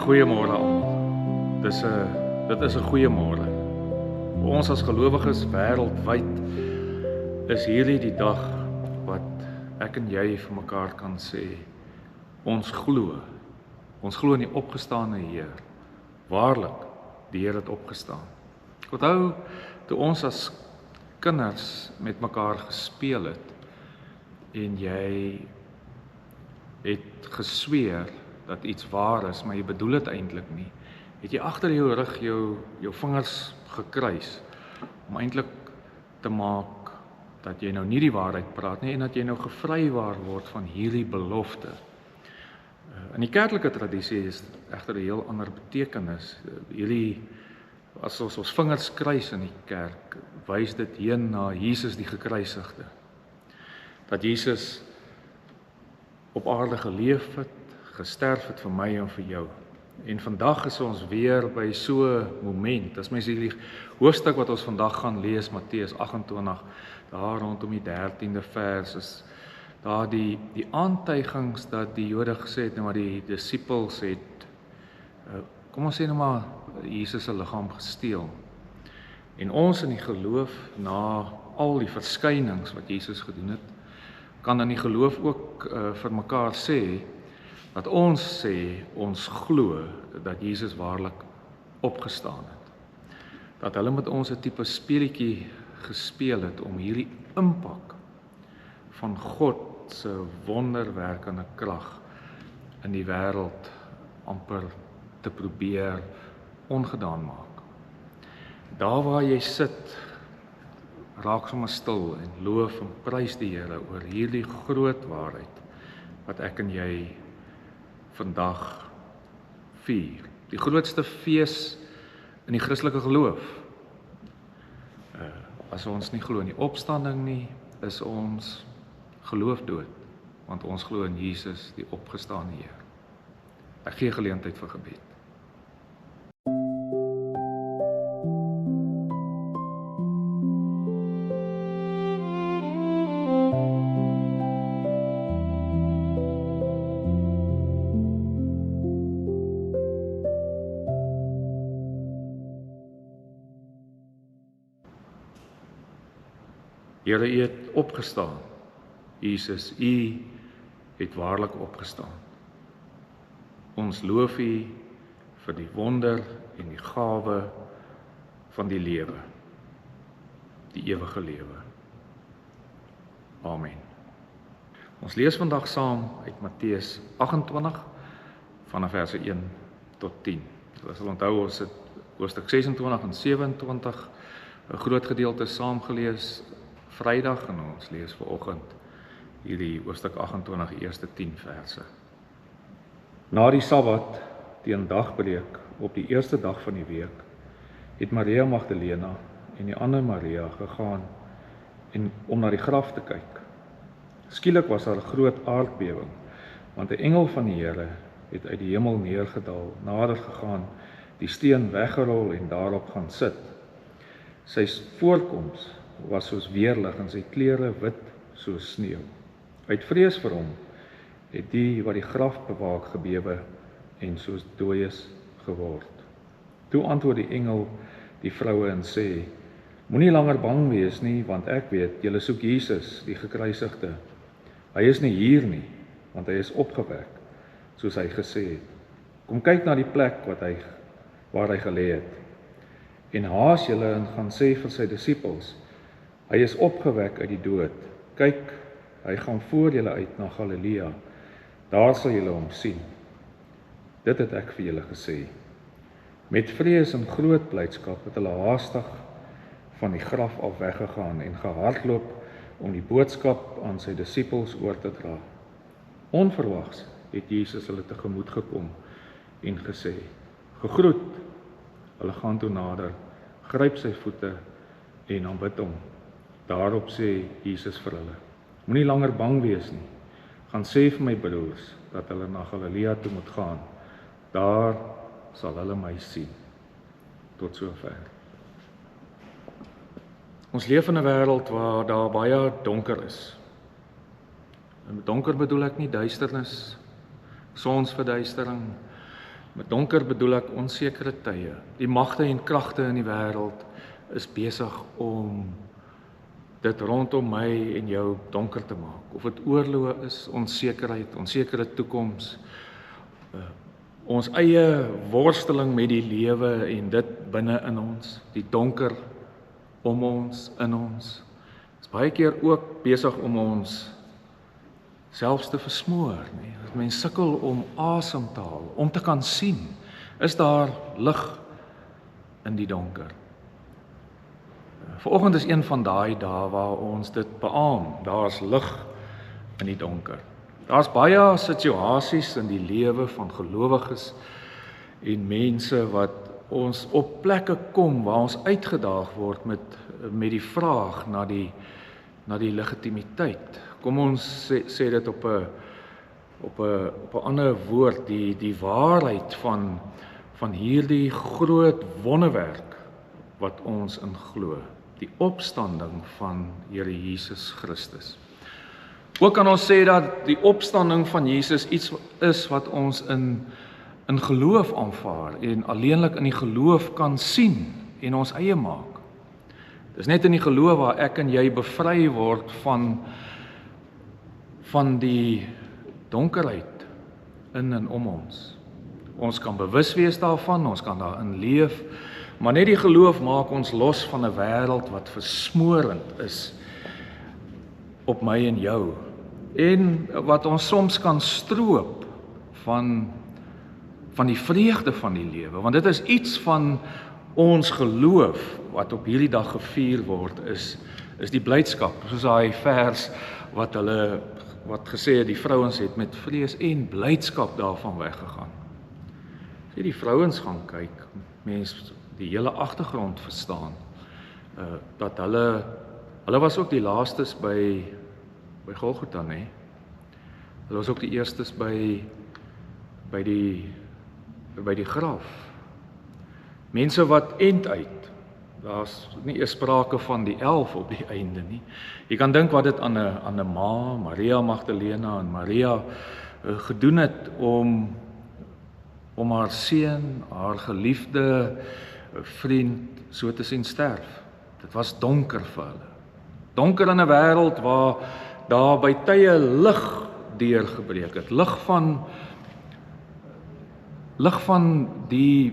Goeiemôre almal. Dit is 'n goeie môre. Vir ons as gelowiges wêreldwyd is hierdie die dag wat ek en jy vir mekaar kan sê, ons glo. Ons glo in die opgestane Heer. Waarlik, die Heer het opgestaan. Ek onthou toe ons as kinders met mekaar gespeel het en jy het gesweer dat iets waar is, maar jy bedoel dit eintlik nie. Het jy agter jou rug jou vingers gekruis om eintlik te maak dat jy nou nie die waarheid praat nie en dat jy nou gevrywaar word van hierdie belofte. In die kerklike tradisie is egter 'n heel ander betekenis. As ons vingers kruis in die kerk, wys dit heen na Jesus die gekruisigde. Dat Jesus op aarde geleef het, gesterf het vir my en vir jou. En vandag is ons weer by so 'n moment. As mens hierdie hoofstuk wat ons vandag gaan lees, Matteus 28, daar rondom die 13de vers, is daar die aantuigings dat die Jode gesê het, maar die disippels het, kom ons sê nou maar, Jesus se liggaam gesteel. En ons in die geloof, na al die verskynings wat Jesus gedoen het, kan in die geloof ook vir mekaar sê, dat ons sê, ons glo dat Jesus waarlik opgestaan het. Dat hulle met ons 'n tipe speletjie gespeel het om hierdie impak van God se wonderwerkende krag in die wêreld amper te probeer ongedaan maak. Daar waar jy sit, raak sommer stil en loof en prys die Here oor hierdie groot waarheid wat ek en jy vandag vier. Die grootste fees in die Christelike geloof. As ons nie glo in die opstanding nie, is ons geloof dood, want ons glo in Jesus, die opgestaane Heer. Ek gee geleentheid vir gebed. Here, U het opgestaan. Jesus, U het waarlik opgestaan. Ons loof U vir die wonder en die gawe van die lewe, die ewige lewe. Amen. Ons lees vandag saam uit Matteus 28 vanaf verse 1 tot 10. Ons sal onthou ons het hoofstuk 26 en 27 'n groot gedeelte saam gelees Vrydag en ons lees vanoggend hierdie hoofstuk 28 eerste 10 verse. Na die Sabbat, teen dagbreek op die eerste dag van die week, het Maria Magdalena en die ander Maria gegaan om na die graf te kyk. Skielik was daar 'n groot aardbewing, want 'n engel van die Here het uit die hemel neergedaal, nader gegaan, die steen weggerol en daarop gaan sit. Sy voorkoms was soos weerlig en sy klere wit soos sneeu. Uit vrees vir hom het die wat die graf bewaak gebewe en soos dooies geword. Toe antwoord die engel die vroue en sê, moenie langer bang wees nie, want ek weet, julle soek Jesus, die gekruisigde. Hy is nie hier nie, want hy is opgewek, soos hy gesê het. Kom kyk na die plek waar hy gelê het. En haas julle en gaan sê vir sy disippels, hy is opgewek uit die dood. Kyk, hy gaan voor julle uit na Galilea. Daar sal julle hom sien. Dit het ek vir julle gesê. Met vrees en groot blydskap het hulle haastig van die graf af weggegaan en gehardloop om die boodskap aan sy disippels oor te dra. Onverwags het Jesus hulle tegemoet gekom en gesê, gegroet. Hulle gaan toe nader, gryp sy voete en aanbid hom. Daarop sê Jesus vir hulle, moenie langer bang wees nie. Gaan sê vir my broers dat hulle na Galilea toe moet gaan. Daar sal hulle my sien. Tot sover. Ons leef in 'n wêreld waar daar baie donker is. En met donker bedoel ek nie duisternis, sonsverduistering, Met donker bedoel ek onsekere tye. Die magte en kragte in die wêreld is besig om dit rondom my en jou donker te maak. Of dit oorloë is, onsekerheid, onsekere toekoms, ons eie worsteling met die lewe en dit binne in ons, die donker om ons, in ons, is baie keer ook besig om ons selfs te versmoor, nee. As mens sukkel om asem te haal, om te kan sien, is daar lig in die donker. Vanoggend is een van daai dae waar ons dit beamoen, daar's lig in die donker. Daar's baie situasies in die lewe van gelowiges en mense wat ons op plekke kom waar ons uitgedaag word met die vraag na die legitimiteit. Kom ons sê dit op 'n ander woord, die waarheid van hierdie groot wonderwerk wat ons in glo, die opstanding van Here Jesus Christus. Ook kan ons sê dat die opstanding van Jesus iets is wat ons in geloof aanvaar en alleenlik in die geloof kan sien en ons eie maak. Dis net in die geloof waar ek en jy bevry word van die donkerheid in en om ons. Ons kan bewus wees daarvan, ons kan daarin leef, maar net die geloof maak ons los van 'n wêreld wat versmorend is op my en jou, en wat ons soms kan stroop van die vreugde van die lewe, want dit is iets van ons geloof wat op hierdie dag gevier word, is die blydskap, soos daai vers wat gesê het, die vrouens het met vrees en blydskap daarvan weggegaan. As jy die vrouens gaan kyk, mens die hele agtergrond verstaan, dat hulle was ook die laastes by Golgotha, nee. Hulle was ook die eerstes by die graf. Mense wat end uit, daar's nie eers sprake van die 11 op die einde nie. Jy kan dink wat dit aan 'n Maria Magdalena en Maria gedoen het om haar seun, haar geliefde vriend so te sien sterf. Dit was donker vir hulle. Donker in 'n wêreld waar daar by tye lig deurgebreek het. Lig van die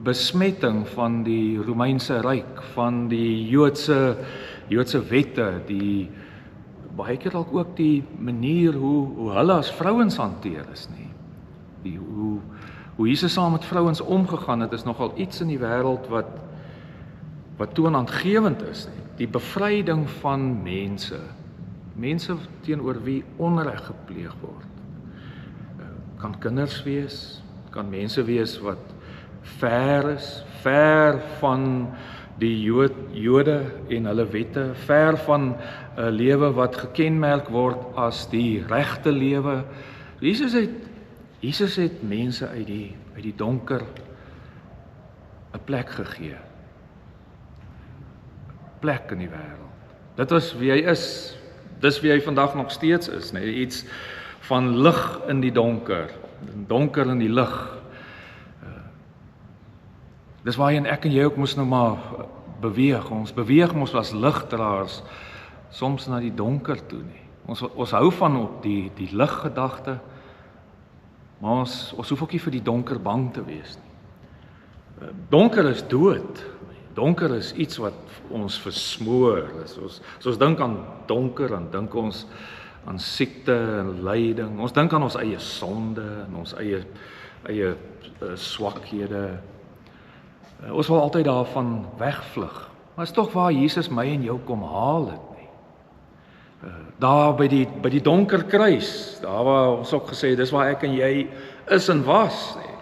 besmetting van die Romeinse ryk, van die Joodse wette, die baie keer ook die manier hoe hulle as vrouens hanteer is, nie. Hoe Jesus saam met vrouens omgegaan het, is nogal iets in die wêreld wat toonaangewend is, nie. Die bevryding van mense teenoor wie onreg gepleeg word. Kan kinders wees, kan mense wees wat ver van die Jode en hulle wette, ver van 'n lewe wat gekenmerk word as die regte lewe. Jesus het mense uit die donker 'n plek gegee. 'n Plek in die wêreld. Dit was wie hy is. Dis wie hy vandag nog steeds is, nee, iets van lig in die donker in die lig. Dis waarheen ek en jy ook moes nou maar beweeg. Ons beweeg mos as ligdraers soms na die donker toe, nie. Ons hou van op die liggedagte, maar ons hoef ook nie vir die donker bang te wees nie. Donker is dood. Donker is iets wat ons versmoor. As ons dink aan donker, dan dink ons aan siekte en lyding. Ons dink aan ons eie sonde en ons eie swakhede. Ons wil altyd daarvan wegvlug. Maar is tog waar Jesus my en jou kom haal het, nie. Daar by die donker kruis, daar waar ons ook gesê, dis waar ek en jy is en was, nie.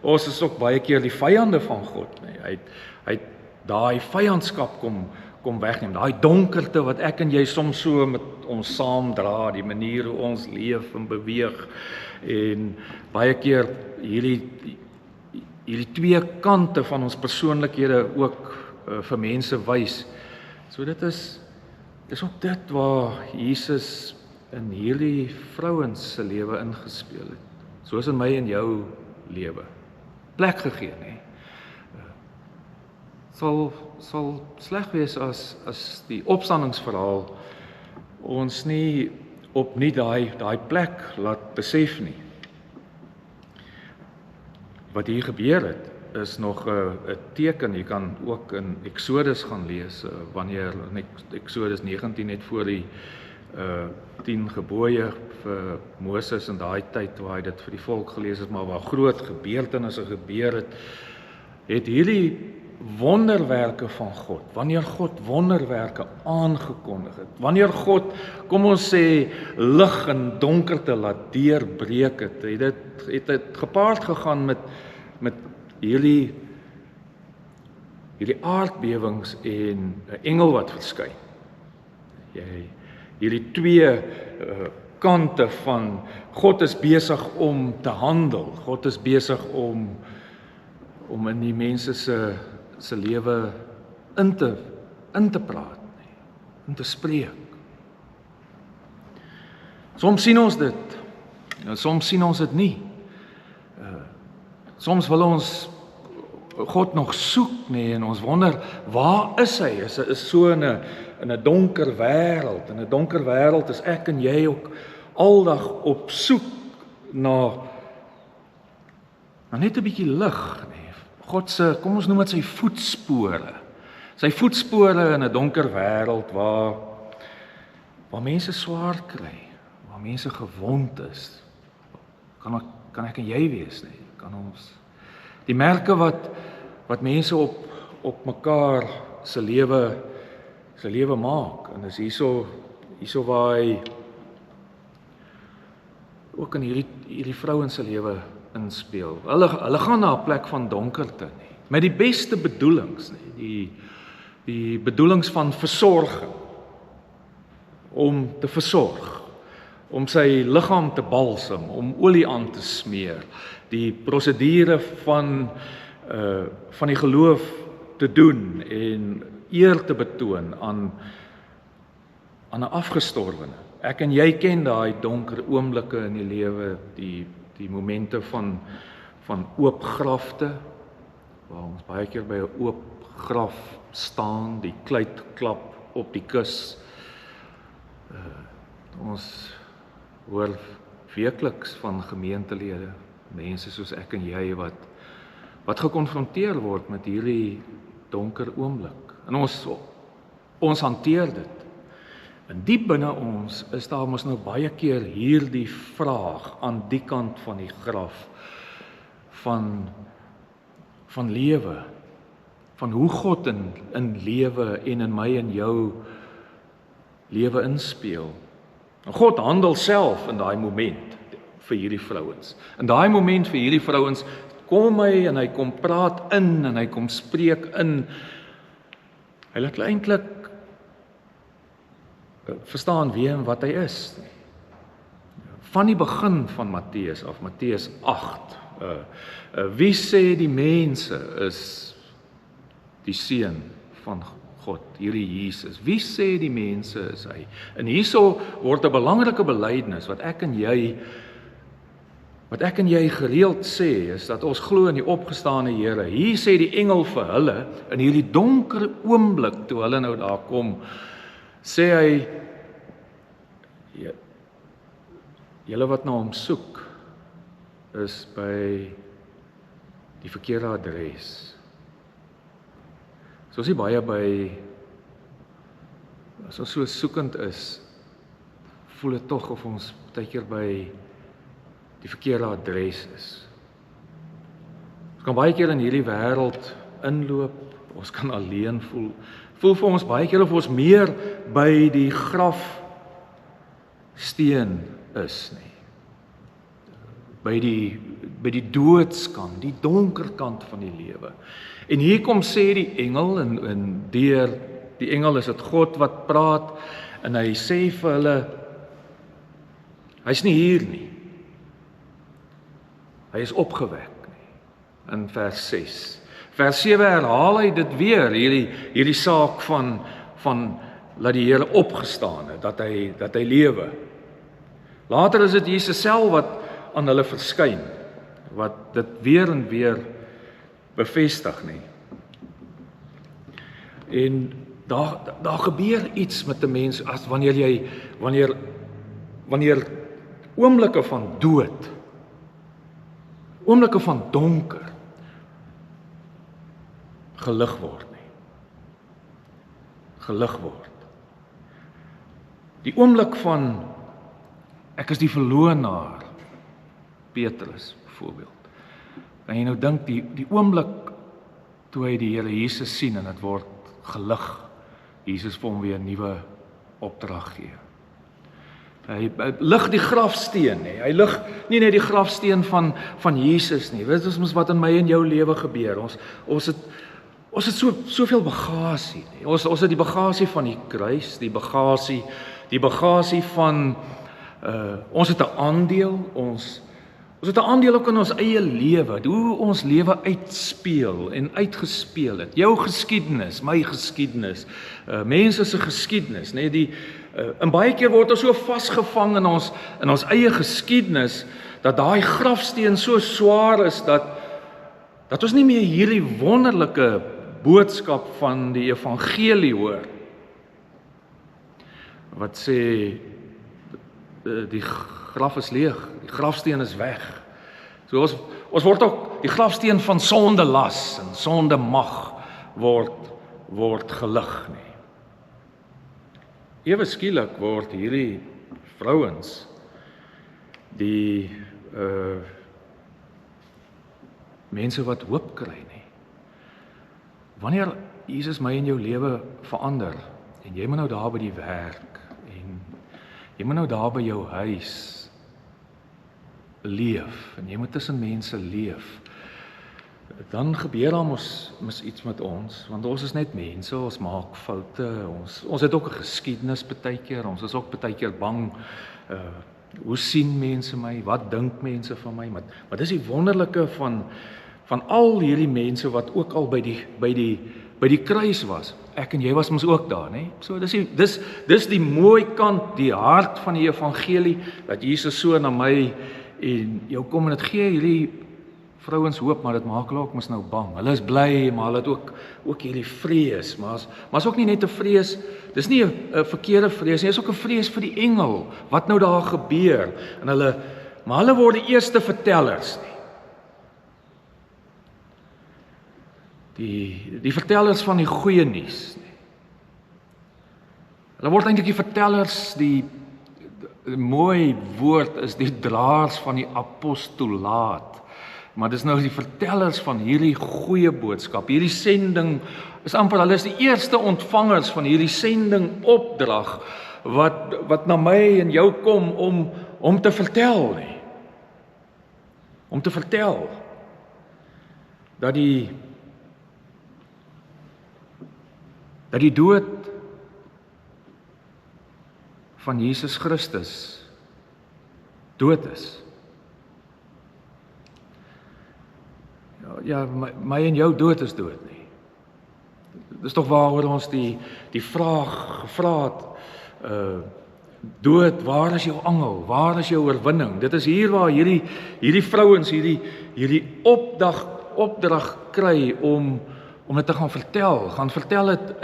Ons is ook baie keer die vyande van God, nie. Hy het daai vyandskap kom wegneem, daai donkerte wat ek en jy soms so met ons saamdra, die manier hoe ons leef en beweeg, en baie keer hierdie twee kante van ons persoonlikhede ook vir mense wys. So dis ook dit waar Jesus in hierdie vrouens se lewe ingespeel het. Soos in my en jou lewe. Plek gegee, nê. Sal sleg wees as die opstandingsverhaal ons nie opnuut daai plek laat besef nie. Wat hier gebeur het, is nog 'n teken. Jy kan ook in Exodus gaan lees, wanneer in Exodus 19 net voor die 10 gebooie vir Moses in daai tyd waar hy dit vir die volk gelees het, maar waar groot gebeurtenisse gebeur het hierdie wonderwerke van God, wanneer God wonderwerke aangekondig het, wanneer God, kom ons sê, lig en donkerte laat deurbreek het dit gepaard gegaan met hierdie aardbewings en 'n engel wat verskyn. Hierdie twee kante van God is besig om te handel. God is besig om in die mense se lewe in te praat, in te spreek. Soms sien ons dit, soms sien ons dit nie. Soms wil ons God nog soek, en ons wonder, waar is hy? Is so in 'n donker wêreld. In 'n donker wêreld is ek en jy ook aldag op soek na net 'n bietjie lig, God se, kom ons noem dit sy voetspore. Sy voetspore in 'n donker wêreld waar mense swaar kry, waar mense gewond is. Kan ek en jy wees, kan ons. Die merke wat mense op mekaar se lewe maak, en is hierso waar hy ook in hierdie vrouens se lewe inspeel. Hulle gaan na 'n plek van donkerte, met die beste bedoelings, die bedoelings van versorging, om te versorg, om sy liggaam te balsem, om olie aan te smeer, die prosedure van die geloof te doen en eer te betoon aan 'n afgestorwene. Ek en jy ken daai donker oomblikke in die lewe, die momente van oop grafte, waar ons baie keer by 'n oop graf staan, die kluit klap op die kus. Ons hoor weekliks van gemeentelede, mense soos ek en jy wat gekonfronteer word met hierdie donker oomblik. En ons hanteer dit. En diep binne ons is daar mos nou baie keer hierdie vraag aan die kant van die graf van lewe, van hoe God in lewe en in my en jou lewe inspeel. En God handel self in daai moment vir hierdie vrouens. In daai moment vir hierdie vrouens kom hy en hy kom praat in en hy kom spreek in. Hy laat eintlik verstaan wie en wat hy is. Van die begin van Matteus af, Matteus 8, wie sê die mense is die seun van God, hierdie Jesus? Wie sê die mense is hy? En hierso word 'n belangrike belydenis wat ek en jy gereeld sê, is dat ons glo in die opgestane Here. Hier sê die engel vir hulle, in hierdie donker oomblik toe hulle nou daar kom, sê hy, julle wat na hom soek, is by die verkeerde adres. So as jy baie as ons so soekend is, voel dit tog of ons baie keer by die verkeerde adres is. Ons kan baie keer in hierdie wêreld inloop, ons kan alleen voel vir ons baie keer of ons meer by die grafsteen is, by die doodskant, die donker kant van die lewe. En hier kom sê die engel, en deur die engel is dit God wat praat, en hy sê vir hulle, hy's nie hier nie. Hy is opgewek, in vers 6. Vers 7 herhaal hy dit weer, hierdie saak van dat die Here opgestaan het, dat hy lewe. Later is dit Jesus self wat aan hulle verskyn, wat dit weer en weer bevestig nie. En daar gebeur iets met 'n mens as wanneer oomblikke van dood, oomblikke van donker gelig word nie. Gelig word. Die oomblik van ek is die verlorenaar, Petrus byvoorbeeld. Kan jy nou dink die oomblik toe hy die Here Jesus sien en dit word gelig, Jesus vir hom weer 'n nuwe opdrag gee. Hy lig die grafsteen, nie. Hy lig nie net die grafsteen van Jesus nie. Weet ons wat in my en jou lewe gebeur. Ons het soveel bagasie, nie. Ons het die bagasie van die kruis, die bagasie van ons het 'n aandeel, ons het 'n aandeel ook in ons eie lewe, hoe ons lewe uitspeel en uitgespeel het. Jou geskiedenis, my geskiedenis, mense se geskiedenis, nee, en baie keer word ons so vasgevang in ons eie geskiedenis dat daai grafsteen so swaar is dat ons nie meer hierdie wonderlike boodskap van die evangelie hoor. Wat sê die graf is leeg, die grafsteen is weg. So ons word ook die grafsteen van sonde las en sonde mag word gelig nie. Ewe skielik word hierdie vrouens die mense wat hoop kry nie. Wanneer Jesus my in jou lewe verander en jy moet nou daar by die werk en jy moet nou daar by jou huis leef en jy moet tussen mense leef, dan gebeur daar mos iets met ons, want ons is net mense, ons maak foute, ons het ook 'n geskiedenis partykeer, ons is ook partykeer bang, hoe sien mense my, wat dink mense van my, maar dis die wonderlike van al hierdie mense wat ook al by die kruis was. Ek en jy was mos ook daar, né? So dis die mooi kant, die hart van die evangelie, dat Jesus so na my en jou kom en dit gee hierdie vrouens hoop, maar dit maak hulle ook mos nou bang. Hulle is bly, maar hulle het ook hierdie vrees, maar is ook nie net 'n vrees, dis nie 'n verkeerde vrees nie, is ook 'n vrees vir die engel, wat nou daar gebeur, en maar hulle word die eerste vertellers nie. Die vertellers van die goeie nuus nie. Hulle word eintlik die vertellers, die mooi woord is die draers van die apostolaat. Maar dis nou die vertellers van hierdie goeie boodskap. Hierdie sending is amper, hulle is die eerste ontvangers van hierdie sending opdrag wat na my en jou kom om te vertel nie. Om te vertel dat die dood van Jesus Christus dood is. Ja, my en jou dood is dood nie. Dis tog waaroor ons die vraag gevra het, dood, waar is jou angel? Waar is jou oorwinning? Dit is hier waar hierdie vrouens hierdie opdrag kry om dit te gaan vertel dit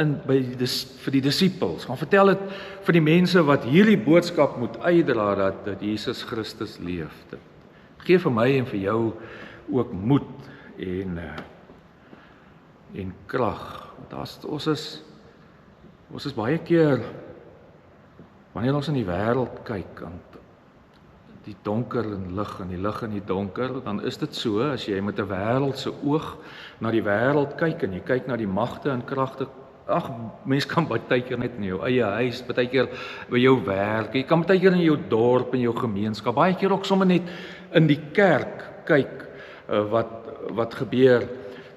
vir die disippels, gaan vertel dit vir die mense wat hierdie boodskap moet uitdra dat Jesus Christus leef. Dit gee vir my en vir jou ook moed en krag. Ons is baie keer, wanneer ons in die wêreld kyk, aan die donker en lig en die lig en die donker, dan is dit so, as jy met 'n wêreldse oog na die wêreld kyk en jy kyk na die magte en kragte, mens kan baie keer net in jou eie huis, baie keer by jou werk, jy kan baie keer in jou dorp en jou gemeenskap, baie keer ook sommer net in die kerk kyk wat gebeur,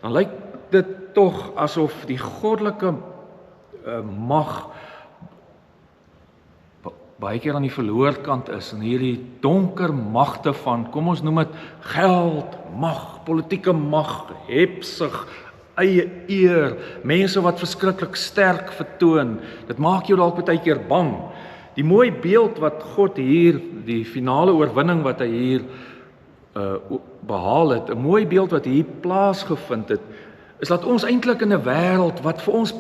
dan lyk dit tog asof die goddelike mag baie keer aan die verloorkant is, en hierdie donker magte van, kom ons noem dit geld, mag, politieke mag, hebsug, eie eer, mense wat verskriklik sterk vertoon, dit maak jou dalk baie keer bang. Die mooi beeld wat God hier, die finale oorwinning wat hy hier behaal het, 'n mooi beeld wat hier plaasgevind het, is dat ons eintlik in 'n wêreld wat vir ons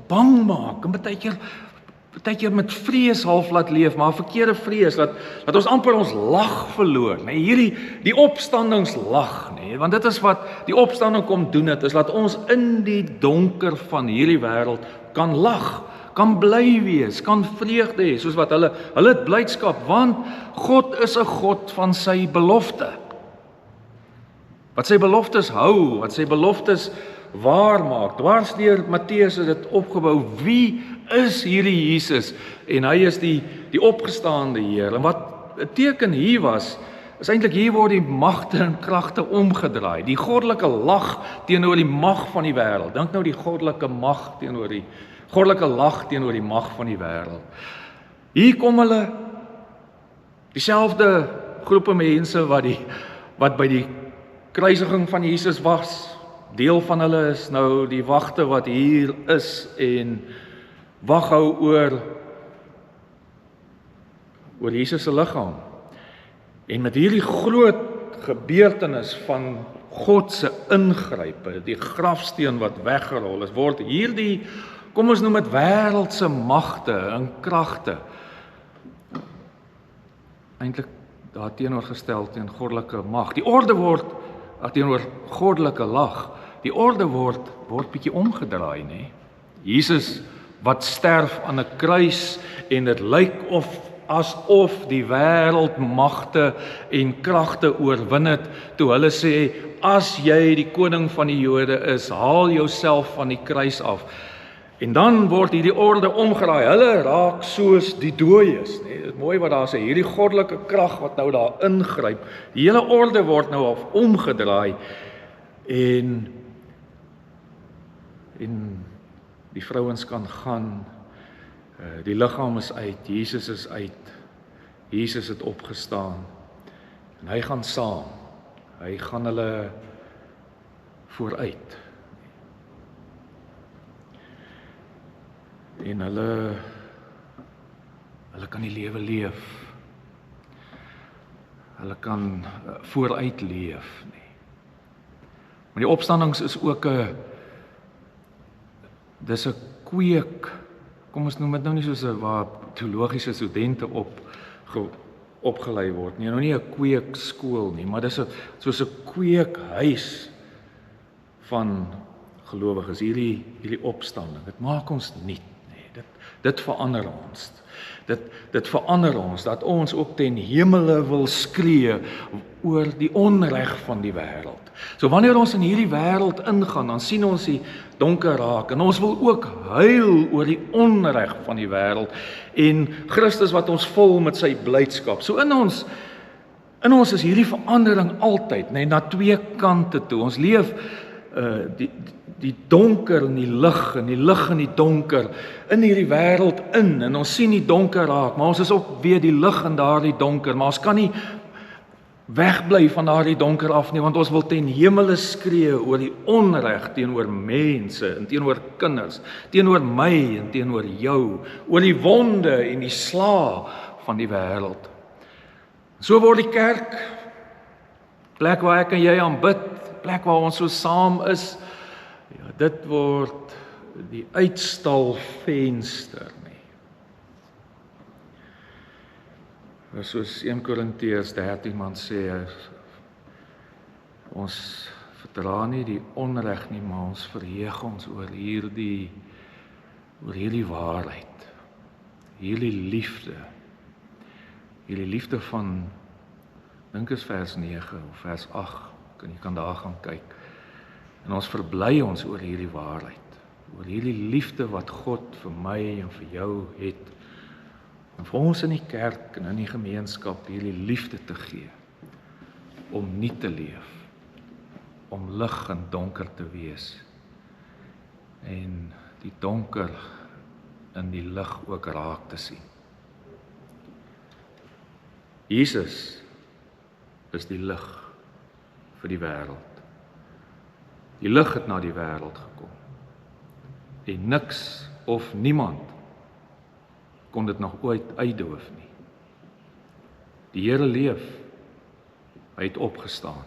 bang maak, en baie keer met vrees half laat leef, maar verkeerde vrees, dat ons amper ons lag verloor, nee, die opstandingslag, nee, want dit is wat die opstanding kom doen het, is dat ons in die donker van hierdie wêreld kan lag, kan bly wees, kan vreugde hê, soos wat hulle het blydskap, want God is 'n God van sy belofte. Wat sy beloftes hou, wat sy beloftes waar maak. Dwars deur Matteus is dit opgebou. Wie is hierdie Jesus? En hy is die opgestaande Heer. En wat 'n teken hier was, is eintlik hier word die magte en kragte omgedraai. Die goddelike lag teenoor die mag van die wêreld. Dink nou die goddelike mag teenoor die goddelike lag teenoor die mag van die wêreld. Hier kom hulle, dieselfde groepe mense wat by die kruisiging van Jesus was. Deel van hulle is nou die wagte wat hier is en wag hou oor Jesus se liggaam. En met hierdie groot gebeurtenis van God se ingrype, die grafsteen wat weggerol is, word hierdie, kom ons noem dit wêreldse magte en kragte, eintlik daarteenoor gestel teen goddelike mag. Die orde word teenoor goddelike lag. Die orde word bietjie omgedraai, nê? Jesus wat sterf aan 'n kruis en dit lyk asof die wêreld magte en kragte oorwin het, toe hulle sê, as jy die koning van die Jode is, haal jouself van die kruis af. En dan word hierdie orde omgedraai. Hulle raak soos die dooies, nee, dit is mooi wat daar sê, hierdie goddelike krag wat nou daar ingryp. Die hele orde word nou omgedraai en die vrouens kan gaan, die liggaam is uit, Jesus is uit, Jesus het opgestaan, en hy gaan saam, hy gaan hulle vooruit, en hulle kan die lewe leef, hulle kan vooruit leef, nie. Maar die opstandings is ook dis 'n kweek, kom ons noem dit nou nie soos waar teologiese studente opgelei word nie, nou nie 'n kweekskool nie, maar dis soos 'n kweekhuis van gelowiges, hierdie opstanding, dit maak ons nuut, nee, dit verander ons. Dit verander ons, dat ons ook ten hemele wil skree oor die onreg van die wêreld. So wanneer ons in hierdie wêreld ingaan, dan sien ons die donker raak, en ons wil ook huil oor die onreg van die wêreld, en Christus wat ons vul met sy blydskap. So in ons is hierdie verandering altyd, nee, na twee kante toe. Ons leef die donker en die lig en die donker in hierdie wêreld in, en ons sien die donker raak, maar ons is ook weer die lig in daardie donker, maar ons kan nie wegbly van daardie donker af nie, want ons wil ten hemele skree oor die onreg teenoor mense en teenoor kinders, teenoor my en teenoor jou, oor die wonde en die slaa van die wêreld. So word die kerk, plek waar ek en jy aanbid, plek waar ons so saam is, ja, dit word die uitstalvenster nie. Soos 1 Korintiërs 13 man sê, ons verdra nie die onreg nie, maar ons verheug ons oor hierdie waarheid, hierdie liefde van, dink is vers 9 of vers 8, jy kan daar gaan kyk, en ons verbly ons oor hierdie waarheid, oor hierdie liefde wat God vir my en vir jou het, en vir ons in die kerk en in die gemeenskap hierdie liefde te gee, om nie te leef, om lig en donker te wees, en die donker in die lig ook raak te sien. Jesus is die lig vir die wêreld. Die lig het na die wêreld gekom, en niks of niemand kon dit nog ooit uitdoof nie. Die Here leef, Hy het opgestaan.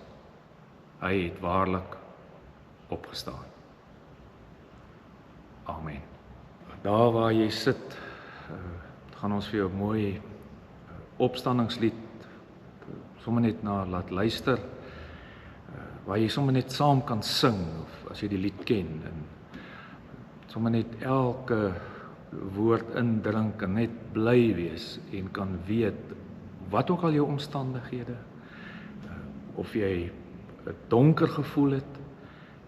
Hy het waarlik opgestaan. Amen. Daar waar jy sit, gaan ons vir jou mooi opstandingslied sommer net na laat luister, waar jy sommer net saam kan sing, of as jy die lied ken, en sommer net elke woord indrink en net bly wees en kan weet, wat ook al jou omstandighede, of jy 'n donker gevoel het,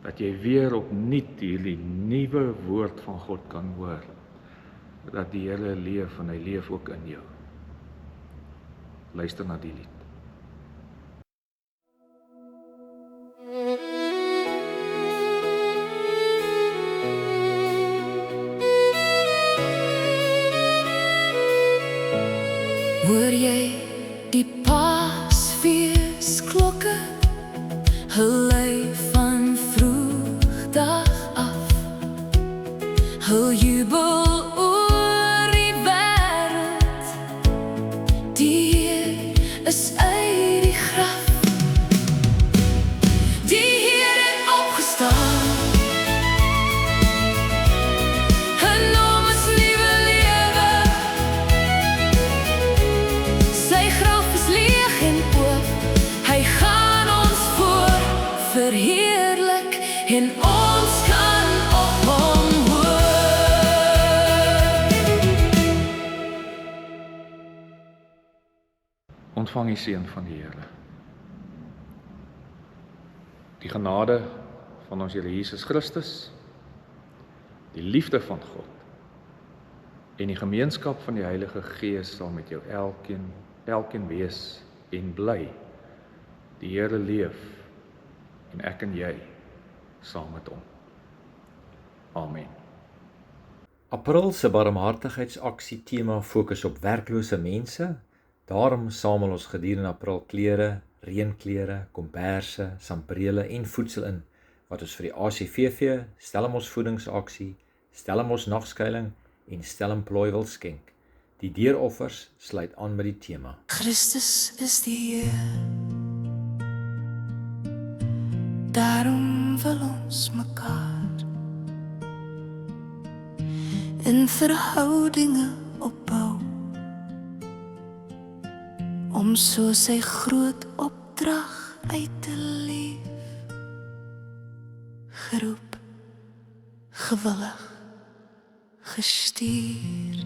dat jy weer opnuut hierdie nuwe woord van God kan hoor, dat die Here leef en hy leef ook in jou. Luister na die lied. Hoor jy die Paasfeesklokke, gelei van vroegdag af, hul jubel oor die wêreld, die Heer is uit die graf, die Heer het opgestaan. Verheerlik en ons kan op hom hoor. Ontvang die seën van die Here. Die genade van ons Here Jesus Christus, die liefde van God en die gemeenskap van die Heilige Gees sal met jou elkeen wees en bly. Die Here leef en ek en jy saam met hom. Amen. April se barmhartigheidsaksie tema fokus op werklose mense. Daarom samel ons gedurende April klere, reënklere, komberse, sambrele en voedsel in wat ons vir die ACVV, Stellenbosch voedingsaksie, Stellenbosch nagskuiling en Stellenplooi wil skenk. Die deuroffers sluit aan met die tema. Christus is die Heer. Daarom wil ons mekaar in verhoudinge opbou, om so sy groot opdrag uit te leef, geroep, gewillig, gestuur.